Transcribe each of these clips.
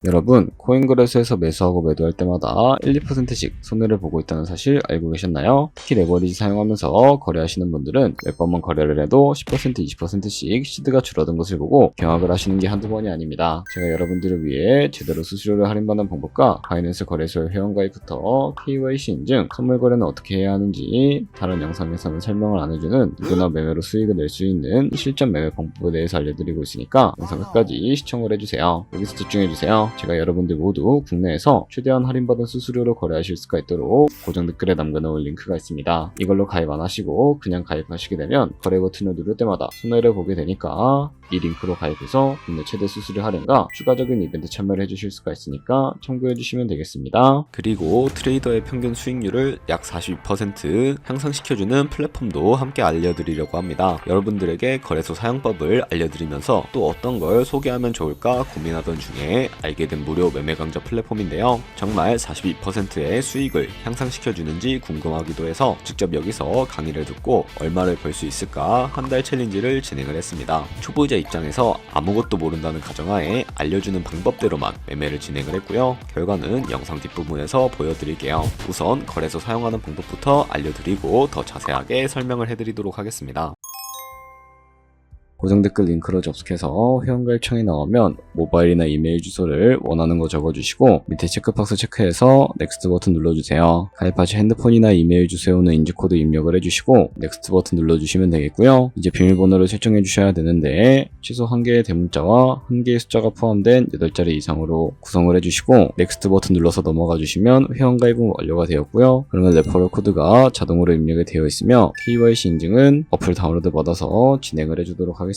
여러분, 코인 거래소에서 매수하고 매도할 때마다 1, 2%씩 손해를 보고 있다는 사실 알고 계셨나요? 특히 레버리지 사용하면서 거래하시는 분들은 몇 번만 거래를 해도 10%, 20%씩 시드가 줄어든 것을 보고 경악을 하시는 게 한두 번이 아닙니다. 제가 여러분들을 위해 제대로 수수료를 할인받는 방법과 바이낸스 거래소의 회원가입부터 KYC 인증, 선물 거래는 어떻게 해야 하는지 다른 영상에서는 설명을 안 해주는 누구나 매매로 수익을 낼 수 있는 실전 매매 방법에 대해서 알려드리고 있으니까 영상 끝까지 시청을 해주세요. 여기서 집중해주세요. 제가 여러분들 모두 국내에서 최대한 할인받은 수수료로 거래하실 수가 있도록 고정 댓글에 남겨놓은 링크가 있습니다. 이걸로 가입 안 하시고 그냥 가입하시게 되면 거래 버튼을 누를 때마다 손해를 보게 되니까 이 링크로 가입해서 국내 최대 수수료 할인과 추가적인 이벤트 참여를 해주실 수가 있으니까 참고해주시면 되겠습니다. 그리고 트레이더의 평균 수익률을 약 42% 향상시켜주는 플랫폼도 함께 알려드리려고 합니다. 여러분들에게 거래소 사용법을 알려드리면서 또 어떤 걸 소개하면 좋을까 고민하던 중에 알게 된 무료 매매 강좌 플랫폼인데요. 정말 42%의 수익을 향상시켜주는지 궁금하기도 해서 직접 여기서 강의를 듣고 얼마를 벌 수 있을까 한 달 챌린지를 진행을 했습니다. 초보자 입장에서 아무것도 모른다는 가정하에 알려주는 방법대로만 매매를 진행을 했고요. 결과는 영상 뒷부분에서 보여드릴게요. 우선 거래소 사용하는 방법부터 알려드리고 더 자세하게 설명을 해드리도록 하겠습니다. 고정 댓글 링크로 접속해서 회원가입창이 나오면 모바일이나 이메일 주소를 원하는 거 적어주시고 밑에 체크박스 체크해서 넥스트 버튼 눌러주세요. 가입하실 핸드폰이나 이메일 주소에 오는 인증코드 입력을 해주시고 넥스트 버튼 눌러주시면 되겠고요. 이제 비밀번호를 설정해 주셔야 되는데 최소 1개의 대문자와 1개의 숫자가 포함된 8자리 이상으로 구성을 해주시고 넥스트 버튼 눌러서 넘어가 주시면 회원가입은 완료가 되었고요. 그러면 레퍼럴 코드가 자동으로 입력이 되어 있으며 KYC 인증은 어플 다운로드 받아서 진행을 해주도록 하겠습니다.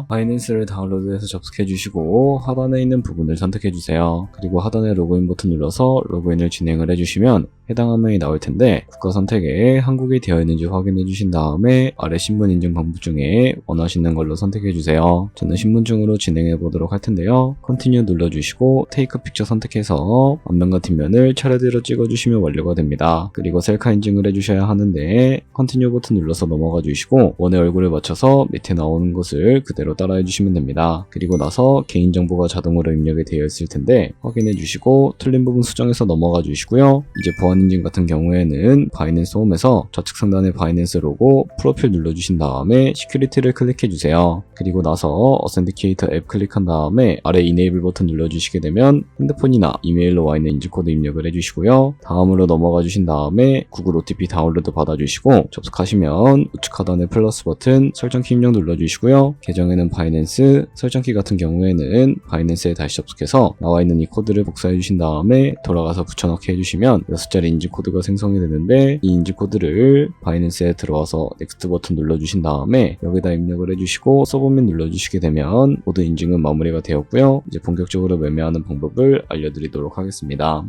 바이낸스를 다운로드해서 접속해 주시고 하단에 있는 부분을 선택해 주세요. 그리고 하단에 로그인 버튼 눌러서 로그인을 진행을 해주시면 해당 화면이 나올 텐데 국가 선택에 한국이 되어 있는지 확인해 주신 다음에 아래 신분 인증 방법 중에 원하시는 걸로 선택해 주세요. 저는 신분증으로 진행해 보도록 할 텐데요. 컨티뉴 눌러주시고 테이크 픽처 선택해서 앞면과 뒷면을 차례대로 찍어주시면 완료가 됩니다. 그리고 셀카 인증을 해주셔야 하는데 컨티뉴 버튼 눌러서 넘어가 주시고 원의 얼굴을 맞춰서 밑에 나오는 것을 그대로 따라해 주시면 됩니다. 그리고 나서 개인정보가 자동으로 입력이 되어 있을 텐데 확인해 주시고 틀린 부분 수정해서 넘어가 주시고요. 이제 보안 인증 같은 경우에는 바이낸스 홈에서 좌측 상단에 바이낸스 로고 프로필 눌러주신 다음에 시큐리티를 클릭해 주세요. 그리고 나서 어센티케이터 앱 클릭한 다음에 아래 이네이블 버튼 눌러주시게 되면 핸드폰이나 이메일로 와 있는 인증코드 입력을 해주시고요. 다음으로 넘어가 주신 다음에 구글 OTP 다운로드 받아주시고 접속하시면 우측 하단에 플러스 버튼 설정키 입력 눌러주시고요. 계정에는 바이낸스, 설정키 같은 경우에는 바이낸스에 다시 접속해서 나와 있는 이 코드를 복사해 주신 다음에 돌아가서 붙여넣기 해주시면 6자리 인증코드가 생성이 되는데 이 인증코드를 바이낸스에 들어와서 넥스트 버튼 눌러주신 다음에 여기다 입력을 해주시고 서브밋 눌러주시게 되면 모든 인증은 마무리가 되었고요. 이제 본격적으로 매매하는 방법을 알려드리도록 하겠습니다.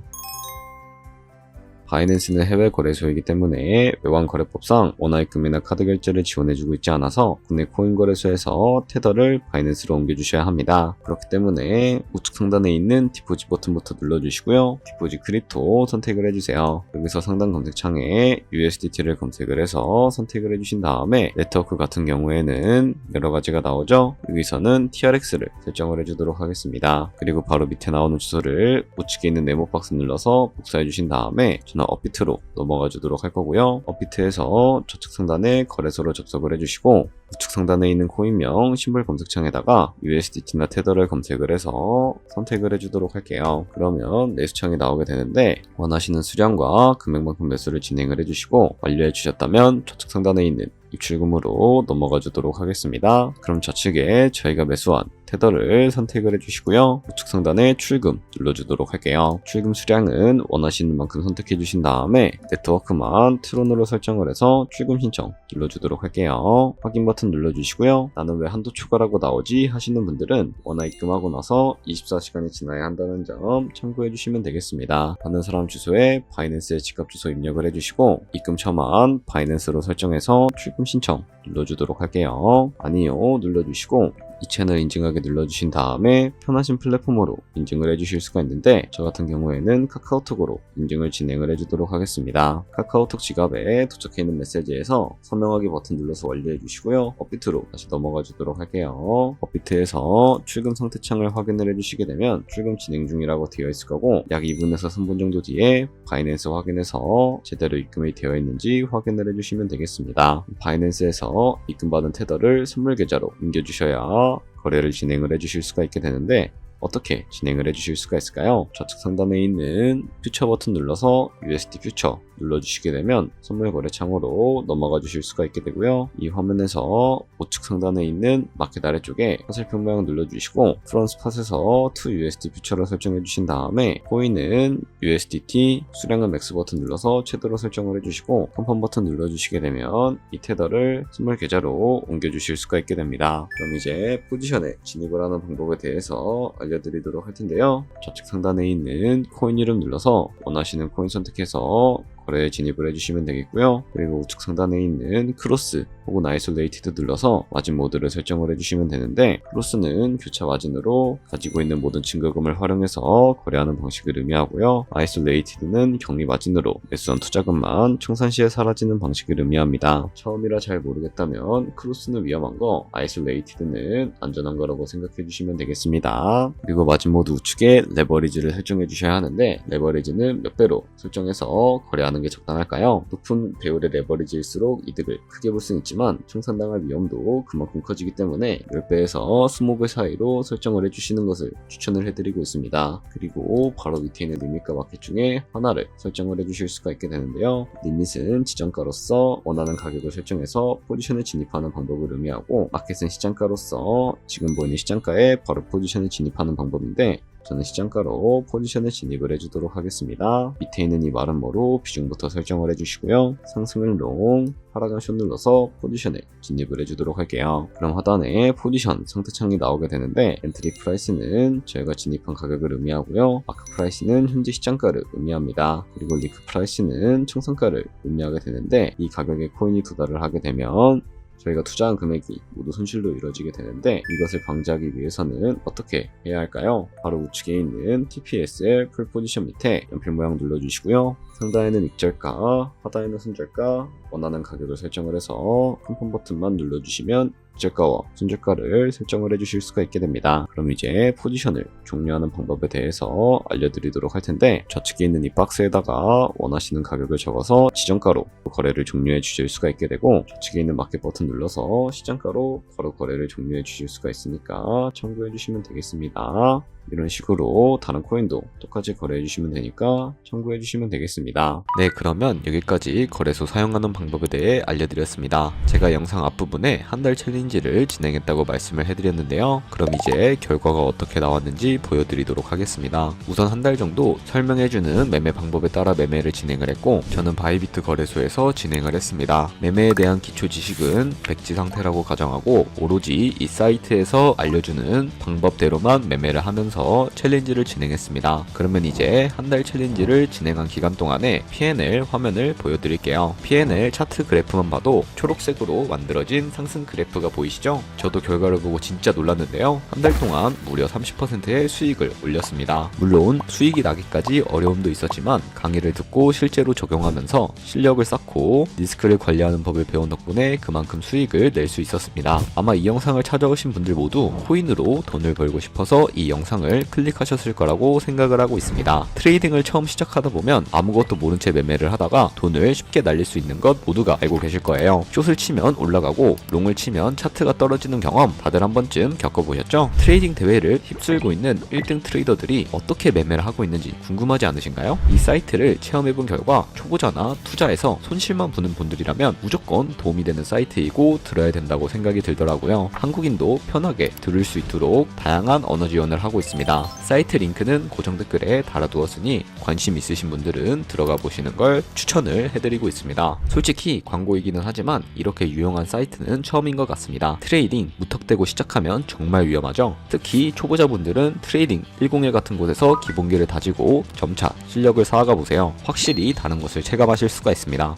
바이낸스는 해외 거래소이기 때문에 외환 거래법상 원화입금이나 카드 결제를 지원해주고 있지 않아서 국내 코인 거래소에서 테더를 바이낸스로 옮겨주셔야 합니다. 그렇기 때문에 우측 상단에 있는 디포짓 버튼부터 눌러주시고요. 디포짓 크립토 선택을 해주세요. 여기서 상단 검색창에 USDT를 검색을 해서 선택을 해주신 다음에 네트워크 같은 경우에는 여러 가지가 나오죠. 여기서는 TRX를 설정을 해주도록 하겠습니다. 그리고 바로 밑에 나오는 주소를 우측에 있는 네모 박스 눌러서 복사해주신 다음에 저는 업비트로 넘어가 주도록 할 거고요. 업비트에서 좌측 상단에 거래소로 접속을 해주시고 우측 상단에 있는 코인명 심볼 검색창에다가 USDT나 테더를 검색을 해서 선택을 해주도록 할게요. 그러면 매수창이 나오게 되는데 원하시는 수량과 금액만큼 매수를 진행을 해주시고 완료해 주셨다면 좌측 상단에 있는 입출금으로 넘어가 주도록 하겠습니다. 그럼 좌측에 저희가 매수한 테더를 선택을 해주시고요. 우측 상단에 출금 눌러주도록 할게요. 출금 수량은 원하시는 만큼 선택해 주신 다음에 네트워크만 트론으로 설정을 해서 출금 신청 눌러주도록 할게요. 확인 버튼 눌러주시고요. 나는 왜 한도 추가라고 나오지 하시는 분들은 원화 입금하고 나서 24시간이 지나야 한다는 점 참고해 주시면 되겠습니다. 받는 사람 주소에 바이낸스의 지갑 주소 입력을 해주시고 입금 처만 바이낸스로 설정해서 출금 신청 눌러주도록 할게요. 아니요 눌러주시고 이 채널 인증하기 눌러주신 다음에 편하신 플랫폼으로 인증을 해주실 수가 있는데, 저 같은 경우에는 카카오톡으로 인증을 진행을 해주도록 하겠습니다. 카카오톡 지갑에 도착해 있는 메시지에서 서명하기 버튼 눌러서 완료해 주시고요. 업비트로 다시 넘어가 주도록 할게요. 업비트에서 출금 상태 창을 확인을 해주시게 되면 출금 진행 중이라고 되어 있을 거고, 약 2분에서 3분 정도 뒤에 바이낸스 확인해서 제대로 입금이 되어 있는지 확인을 해주시면 되겠습니다. 바이낸스에서 입금받은 테더를 선물 계좌로 옮겨주셔야 거래를 진행을 해주실 수가 있게 되는데, 어떻게 진행을 해주실 수가 있을까요? 좌측 상단에 있는 퓨처 버튼 눌러서 USD 퓨처 눌러주시게 되면 선물 거래 창으로 넘어가 주실 수가 있게 되고요. 이 화면에서 우측 상단에 있는 마켓 아래쪽에 화살표 모양 눌러주시고 프론 스팟에서 to USD 퓨처를 설정해 주신 다음에 코인은 USDT, 수량은 맥스 버튼 눌러서 최대로 설정을 해주시고 컨펌 버튼 눌러주시게 되면 이 테더를 선물 계좌로 옮겨 주실 수가 있게 됩니다. 그럼 이제 포지션에 진입을 하는 방법에 대해서 알려드리도록 할 텐데요. 좌측 상단에 있는 코인 이름 눌러서 원하시는 코인 선택해서 거래에 진입을 해주시면 되겠고요. 그리고 우측 상단에 있는 크로스 혹은 아이솔레이티드 눌러서 마진 모드를 설정을 해주시면 되는데, 크로스는 교차 마진으로 가지고 있는 모든 증거금을 활용해서 거래하는 방식을 의미하고요. 아이솔레이티드는 격리 마진으로 매수한 투자금만 청산 시에 사라지는 방식을 의미합니다. 처음이라 잘 모르겠다면 크로스는 위험한 거, 아이솔레이티드는 안전한 거라고 생각해 주시면 되겠습니다. 그리고 마진 모드 우측에 레버리지를 설정해 주셔야 하는데, 레버리지는 몇 배로 설정해서 거래하는 게 적당할까요? 높은 배율의 레버리지일수록 이득을 크게 볼 수는 있지만 청산당할 위험도 그만큼 커지기 때문에 10배에서 20배 사이로 설정을 해주시는 것을 추천을 해드리고 있습니다. 그리고 바로 밑에 있는 리밋과 마켓 중에 하나를 설정을 해주실 수가 있게 되는데요. 리밋은 지정가로서 원하는 가격을 설정해서 포지션에 진입하는 방법을 의미하고, 마켓은 시장가로서 지금 보이는 시장가에 바로 포지션에 진입하는 방법인데, 저는 시장가로 포지션에 진입을 해주도록 하겠습니다. 밑에 있는 이 마름모로 비중부터 설정을 해주시고요. 상승은 롱, 하락은 숏 눌러서 포지션에 진입을 해주도록 할게요. 그럼 하단에 포지션 상태창이 나오게 되는데, 엔트리 프라이스는 저희가 진입한 가격을 의미하고요. 마크 프라이스는 현재 시장가를 의미합니다. 그리고 리크 프라이스는 청산가를 의미하게 되는데, 이 가격에 코인이 도달을 하게 되면 저희가 투자한 금액이 모두 손실로 이루어지게 되는데, 이것을 방지하기 위해서는 어떻게 해야 할까요? 바로 우측에 있는 TPSL 풀 포지션 밑에 연필 모양 눌러주시고요. 상단에는 익절가, 하단에는 손절가, 원하는 가격을 설정을 해서 컨펌 버튼만 눌러주시면 익절가와 손절가를 설정을 해주실 수가 있게 됩니다. 그럼 이제 포지션을 종료하는 방법에 대해서 알려드리도록 할 텐데, 좌측에 있는 이 박스에다가 원하시는 가격을 적어서 지정가로 거래를 종료해 주실 수가 있게 되고, 좌측에 있는 마켓 버튼 눌러서 시장가로 바로 거래를 종료해 주실 수가 있으니까 참고해 주시면 되겠습니다. 이런 식으로 다른 코인도 똑같이 거래해 주시면 되니까 참고해 주시면 되겠습니다. 네, 그러면 여기까지 거래소 사용하는 방법에 대해 알려드렸습니다. 제가 영상 앞부분에 한 달 챌린지를 진행했다고 말씀을 해드렸는데요. 그럼 이제 결과가 어떻게 나왔는지 보여드리도록 하겠습니다. 우선 한 달 정도 설명해주는 매매 방법에 따라 매매를 진행을 했고, 저는 바이비트 거래소에서 진행을 했습니다. 매매에 대한 기초 지식은 백지 상태라고 가정하고, 오로지 이 사이트에서 알려주는 방법대로만 매매를 하면서 챌린지를 진행했습니다. 그러면 이제 한 달 챌린지를 진행한 기간 동안에 P&L 화면을 보여드릴게요. P&L 차트 그래프만 봐도 초록색으로 만들어진 상승 그래프가 보이시죠? 저도 결과를 보고 진짜 놀랐는데요. 한 달 동안 무려 30%의 수익을 올렸습니다. 물론 수익이 나기까지 어려움도 있었지만 강의를 듣고 실제로 적용하면서 실력을 쌓고 리스크를 관리하는 법을 배운 덕분에 그만큼 수익을 낼 수 있었습니다. 아마 이 영상을 찾아오신 분들 모두 코인으로 돈을 벌고 싶어서 이 영상을 클릭하셨을 거라고 생각을 하고 있습니다. 트레이딩을 처음 시작하다 보면 아무것도 모른 채 매매를 하다가 돈을 쉽게 날릴 수 있는 것 모두가 알고 계실 거예요. 숏을 치면 올라가고 롱을 치면 차트가 떨어지는 경험 다들 한 번쯤 겪어보셨죠? 트레이딩 대회를 휩쓸고 있는 1등 트레이더들이 어떻게 매매를 하고 있는지 궁금하지 않으신가요? 이 사이트를 체험해본 결과 초보자나 투자에서 손실만 보는 분들이라면 무조건 도움이 되는 사이트이고 들어야 된다고 생각이 들더라고요. 한국인도 편하게 들을 수 있도록 다양한 언어 지원을 하고 있습니다. 사이트 링크는 고정 댓글에 달아두었으니 관심 있으신 분들은 들어가 보시는 걸 추천을 해드리고 있습니다. 솔직히 광고이기는 하지만 이렇게 유용한 사이트는 처음인 것 같습니다. 트레이딩 무턱대고 시작하면 정말 위험하죠. 특히 초보자분들은 트레이딩 101 같은 곳에서 기본기를 다지고 점차 실력을 쌓아가 보세요. 확실히 다른 것을 체감하실 수가 있습니다.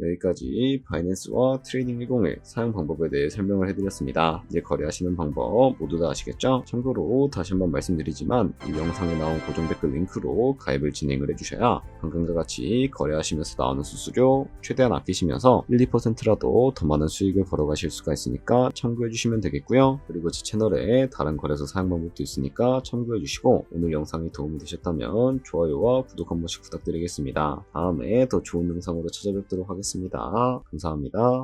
여기까지 바이낸스와 트레이딩101 사용 방법에 대해 설명을 해드렸습니다. 이제 거래하시는 방법 모두 다 아시겠죠? 참고로 다시 한번 말씀드리지만 이 영상에 나온 고정 댓글 링크로 가입을 진행을 해주셔야 방금과 같이 거래하시면서 나오는 수수료 최대한 아끼시면서 1, 2%라도 더 많은 수익을 벌어가실 수가 있으니까 참고해주시면 되겠고요. 그리고 제 채널에 다른 거래소 사용 방법도 있으니까 참고해주시고 오늘 영상이 도움이 되셨다면 좋아요와 구독 한 번씩 부탁드리겠습니다. 다음에 더 좋은 영상으로 찾아뵙도록 하겠습니다. 감사합니다.